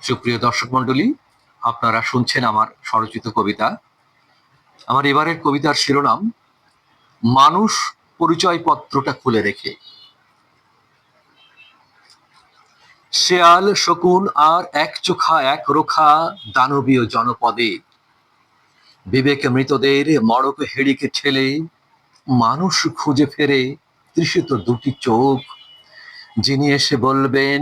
সুপ্রিয় দর্শক মণ্ডলী, আপনারা শুনছেন আমার স্বরচিত কবিতা। আমার এবারের কবিতার শিরোনাম মানুষ পরিচয়পত্রটা খুলে রেখে। শেয়াল, শকুন আর একচোখা একরোখা দানবীয় জনপদে বিবেক মৃতদের মড়ক হেড়িকে ঠেলে মানুষ খুঁজে ফেরে তৃষিত দুটি চোখ, যিনি এসে বলবেন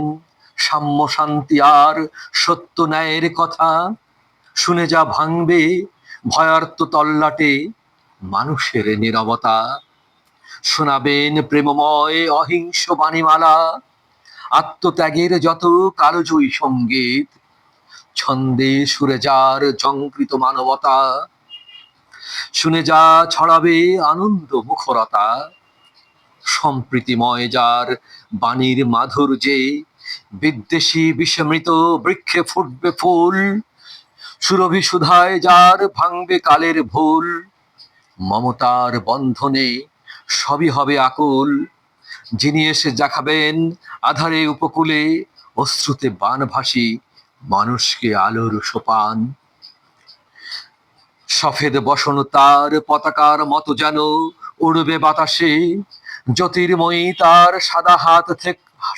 সাম্য শান্তি আর সত্য ন্যায়ের কথা। শুনে যা ভাঙবে ভয়ার্ত তল্লাটে মানুষের নীরবতা। শোনাবেন প্রেমময় অহিংস বাণীমালা, আত্মত্যাগের যত কালজয়ী সঙ্গীত, ছন্দে সুরে যার ঝঙ্কৃত মানবতা। শুনে যা ছড়াবে আনন্দ মুখরতা, সম্প্রীতিময় যার বাণীর মাধুর্যে বিদ্বেষী বিষমৃত বৃক্ষে ফুটবে ফুল। সুরভি সুধায় যার ভাঙবে কালের ভুল, মমতার বন্ধনে সবই হবে আকুল। যিনি এসে দেখাবেন আধারে উপকূলে অশ্রুতে বানভাসী মানুষকে আলোর সোপান। সফেদ বসন তার পতাকার মতো যেন উড়বে বাতাসে, জ্যোতির্ময়ী তার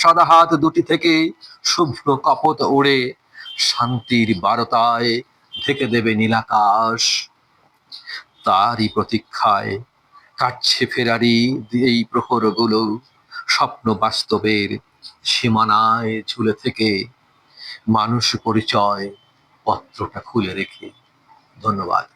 সাদা হাত দুটি থেকে শুভ্র কপত উড়ে শান্তির বারতায় ঢেকে দেবে নীলাকাশ। তারই প্রতীক্ষায় কাটছে ফেরারি এই প্রহরগুলো, স্বপ্ন বাস্তবের সীমানায় ঝুলে থেকে মানুষ পরিচয় পত্রটা খুলে রেখে। ধন্যবাদ।